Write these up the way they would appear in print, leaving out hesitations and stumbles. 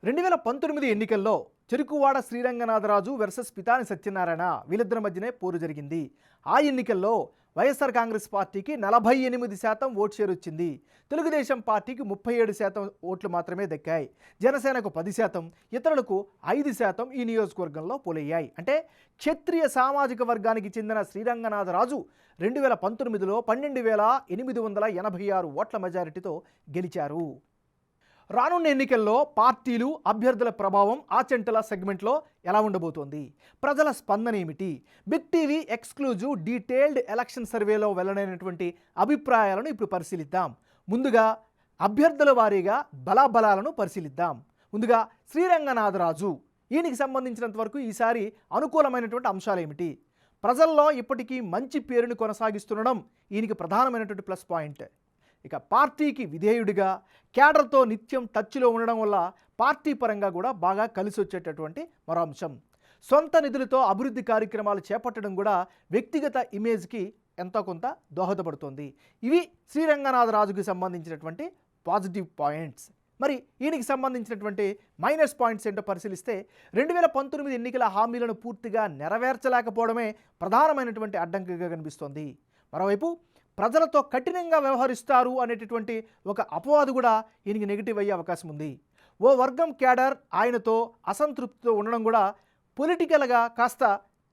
2019 ఎన్నికల్లో చెరుకువాడ శ్రీరంగనాథరాజు వర్సెస్ పితాని సత్యనారాయణ వీళ్ళిద్దరి మధ్యనే పోరు జరిగింది. ఆ ఎన్నికల్లో వైఎస్ఆర్ కాంగ్రెస్ పార్టీకి 48% ఓట్ షేర్ వచ్చింది. తెలుగుదేశం పార్టీకి 37% ఓట్లు మాత్రమే దక్కాయి. జనసేనకు 10%, ఇతరులకు 5% ఈ నియోజకవర్గంలో పోలయ్యాయి. అంటే క్షత్రియ సామాజిక వర్గానికి చెందిన శ్రీరంగనాథరాజు 2019లో 12,886 ఓట్ల మెజారిటీతో గెలిచారు. రానున్న ఎన్నికల్లో పార్టీలు అభ్యర్థుల ప్రభావం ఆచంటల సెగ్మెంట్లో ఎలా ఉండబోతోంది, ప్రజల స్పందన ఏమిటి, big TV exclusive detailed election సర్వేలో వెల్లడైనటువంటి అభిప్రాయాలను ఇప్పుడు పరిశీలిద్దాం. ముందుగా అభ్యర్థుల వారీగా బలాబలాలను పరిశీలిద్దాం. ముందుగా శ్రీరంగనాథరాజు, ఈయనకి సంబంధించినంత వరకు ఈసారి అనుకూలమైనటువంటి అంశాలు ఏమిటి? ప్రజల్లో ఇప్పటికీ మంచి పేరుని కొనసాగిస్తుండడం ఈయనకి ప్రధానమైనటువంటి ప్లస్ పాయింట్. ఇక పార్టీకి విధేయుడిగా క్యాడర్తో నిత్యం టచ్లో ఉండడం వల్ల పార్టీ పరంగా కూడా బాగా కలిసి వచ్చేటటువంటి మరో అంశం. సొంత నిధులతో అభివృద్ధి కార్యక్రమాలు చేపట్టడం కూడా వ్యక్తిగత ఇమేజ్కి ఎంతో కొంత దోహదపడుతుంది. ఇవి శ్రీరంగనాథరాజుకి సంబంధించినటువంటి పాజిటివ్ పాయింట్స్. మరి ఈయనకి సంబంధించినటువంటి మైనస్ పాయింట్స్ ఏంటో పరిశీలిస్తే 2019 ఎన్నికల హామీలను పూర్తిగా నెరవేర్చలేకపోవడమే ప్రధానమైనటువంటి అడ్డంకిగా కనిపిస్తోంది. మరోవైపు ప్రజలతో కఠినంగా వ్యవహరిస్తారు అనేటటువంటి ఒక అపవాదు కూడా ఈయనకి నెగిటివ్ అయ్యే అవకాశం ఉంది. ఓ వర్గం క్యాడర్ ఆయనతో అసంతృప్తితో ఉండడం కూడా పొలిటికల్గా కాస్త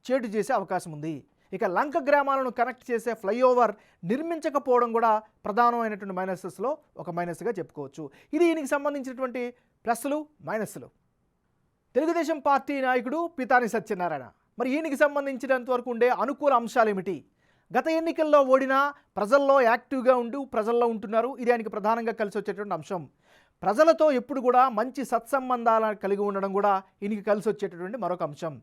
చేటు చేసే అవకాశం ఉంది. ఇక లంక గ్రామాలను కనెక్ట్ చేసే ఫ్లైఓవర్ నిర్మించకపోవడం కూడా ప్రధానమైనటువంటి మైనసెస్లో ఒక మైనస్గా చెప్పుకోవచ్చు. ఇది ఈయనకి సంబంధించినటువంటి ప్లస్లు మైనస్లు. తెలుగుదేశం పార్టీ నాయకుడు పితాని సత్యనారాయణ, మరి ఈయనకి సంబంధించినంత వరకు ఉండే అనుకూల అంశాలు ఏమిటి? గత ఎన్నికల్లో ఓడినా ప్రజల్లో యాక్టివ్గా ప్రజల్లో ఉంటున్నారు. ఇది ఆయనకి ప్రధానంగా కలిసి వచ్చేటువంటి అంశం. ప్రజలతో ఎప్పుడు కూడా మంచి సత్సంబంధాలను కలిగి ఉండడం కూడా ఈయనకి కలిసి వచ్చేటటువంటి మరొక అంశం.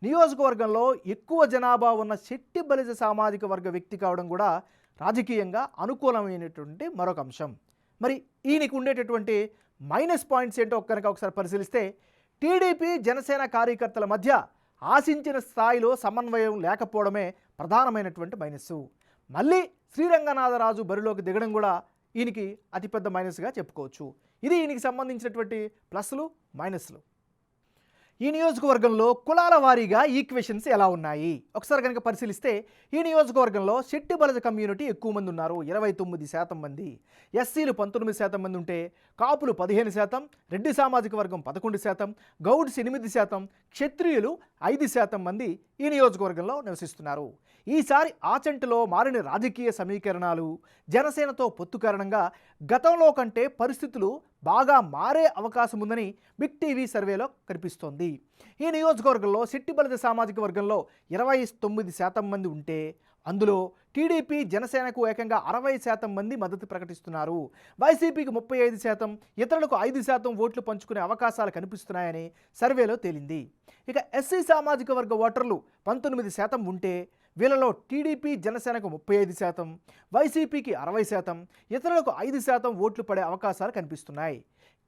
నియోజకవర్గంలో ఎక్కువ జనాభా ఉన్న శెట్టి బలిజ సామాజిక వర్గ వ్యక్తి కావడం కూడా రాజకీయంగా అనుకూలమైనటువంటి మరొక అంశం. మరి ఈయనకి ఉండేటటువంటి మైనస్ పాయింట్స్ ఏంటో ఒకసారి పరిశీలిస్తే టీడీపీ జనసేన కార్యకర్తల మధ్య ఆశించిన స్థాయిలో సమన్వయం లేకపోవడమే ప్రధానమైనటువంటి మైనస్సు. మళ్ళీ శ్రీరంగనాథరాజు బరిలోకి దిగడం కూడా ఈయనకి అతిపెద్ద మైనస్గా చెప్పుకోవచ్చు. ఇది ఈయనకి సంబంధించినటువంటి ప్లస్లు మైనస్లు. ఈ నియోజకవర్గంలో కులాల వారీగా ఈక్వేషన్స్ ఎలా ఉన్నాయి ఒకసారి కనుక పరిశీలిస్తే ఈ నియోజకవర్గంలో శెట్టి బలజ కమ్యూనిటీ ఎక్కువ మంది ఉన్నారు, 29% మంది. ఎస్సీలు 19% మంది ఉంటే కాపులు 15%, రెడ్డి సామాజిక వర్గం 11%, గౌడ్స్ 8%, క్షత్రియులు 5% మంది ఈ నియోజకవర్గంలో నివసిస్తున్నారు. ఈసారి ఆచంటలో మారిన రాజకీయ సమీకరణాలు, జనసేనతో పొత్తు కారణంగా గతంలో కంటే పరిస్థితులు బాగా మారే అవకాశం ఉందని బిగ్ టీవీ సర్వేలో కనిపిస్తోంది. ఈ నియోజకవర్గంలో శెట్టి బలిజ సామాజిక వర్గంలో 29% మంది ఉంటే అందులో టీడీపీ జనసేనకు ఏకంగా 60% మంది మద్దతు ప్రకటిస్తున్నారు. వైసీపీకి 35%, ఇతరులకు 5% ఓట్లు పంచుకునే అవకాశాలు కనిపిస్తున్నాయని సర్వేలో తేలింది. ఇక ఎస్సీ సామాజిక వర్గ ఓటర్లు 19% ఉంటే వీళ్ళలో టీడీపీ జనసేనకు 35%, వైసీపీకి 60%, ఇతరులకు 5% ఓట్లు పడే అవకాశాలు కనిపిస్తున్నాయి.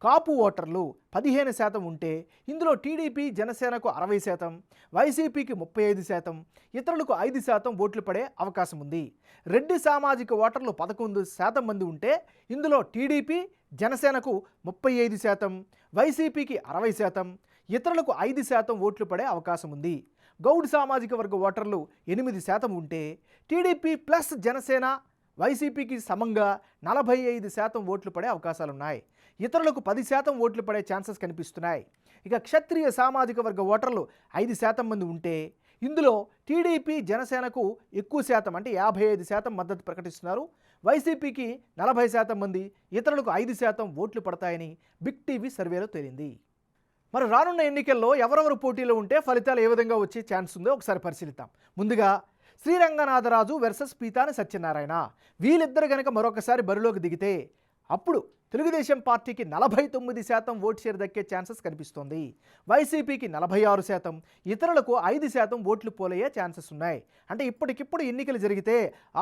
కాపు ఓటర్లు 15% ఉంటే ఇందులో టీడీపీ జనసేనకు 60%, వైసీపీకి 35%, ఇతరులకు 5% ఓట్లు పడే అవకాశం ఉంది. రెడ్డి సామాజిక ఓటర్లు 11% మంది ఉంటే ఇందులో టీడీపీ జనసేనకు 35%, వైసీపీకి 60%, ఇతరులకు 5% ఓట్లు పడే అవకాశం ఉంది. గౌడ్ సామాజిక వర్గ ఓటర్లు 8% ఉంటే టీడీపీ ప్లస్ జనసేన వైసీపీకి సమంగా 45% ఓట్లు పడే అవకాశాలున్నాయి. ఇతరులకు 10% ఓట్లు పడే ఛాన్సెస్ కనిపిస్తున్నాయి. ఇక క్షత్రియ సామాజిక వర్గ ఓటర్లు 5% మంది ఉంటే ఇందులో టీడీపీ జనసేనకు ఎక్కువ శాతం అంటే 55% మద్దతు ప్రకటిస్తున్నారు. వైసీపీకి 40% మంది, ఇతరులకు 5% ఓట్లు పడతాయని బిగ్ టీవీ సర్వేలో తేలింది. మరి రానున్న ఎన్నికల్లో ఎవరెవరు పోటీలో ఉంటే ఫలితాలు ఏ విధంగా వచ్చే ఛాన్స్ ఉందో ఒకసారి పరిశీలిద్దాం. ముందుగా శ్రీరంగనాథరాజు వర్సెస్ పీతాని సత్యనారాయణ, వీళ్ళిద్దరు కనుక మరొకసారి బరిలోకి దిగితే అప్పుడు తెలుగుదేశం పార్టీకి 49% ఓట్ షేర్ దక్కే ఛాన్సెస్ కనిపిస్తోంది. వైసీపీకి 46%, ఇతరులకు 5% ఓట్లు పోలయ్యే ఛాన్సెస్ ఉన్నాయి. అంటే ఇప్పటికిప్పుడు ఎన్నికలు జరిగితే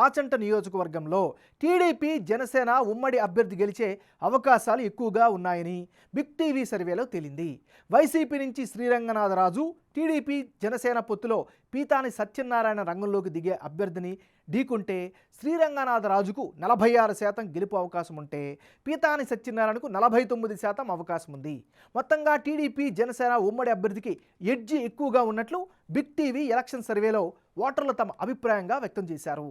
ఆచంట నియోజకవర్గంలో టీడీపీ జనసేన ఉమ్మడి అభ్యర్థి గెలిచే అవకాశాలు ఎక్కువగా ఉన్నాయని బిగ్ టీవీ సర్వేలో తేలింది. వైసీపీ నుంచి శ్రీరంగనాథరాజు, టీడీపీ జనసేన పొత్తులో పీతాని సత్యనారాయణ రంగంలోకి దిగే అభ్యర్థిని ఢీకుంటే శ్రీరంగనాథరాజుకు 46% గెలుపు అవకాశం ఉంటే పీతాని సత్యనారాయణకు 49% అవకాశం ఉంది. మొత్తంగా టీడీపీ జనసేన ఉమ్మడి అభ్యర్థికి ఎడ్జి ఎక్కువగా ఉన్నట్లు బిగ్ టీవీ ఎలక్షన్ సర్వేలో ఓటర్లు తమ అభిప్రాయంగా వ్యక్తం చేశారు.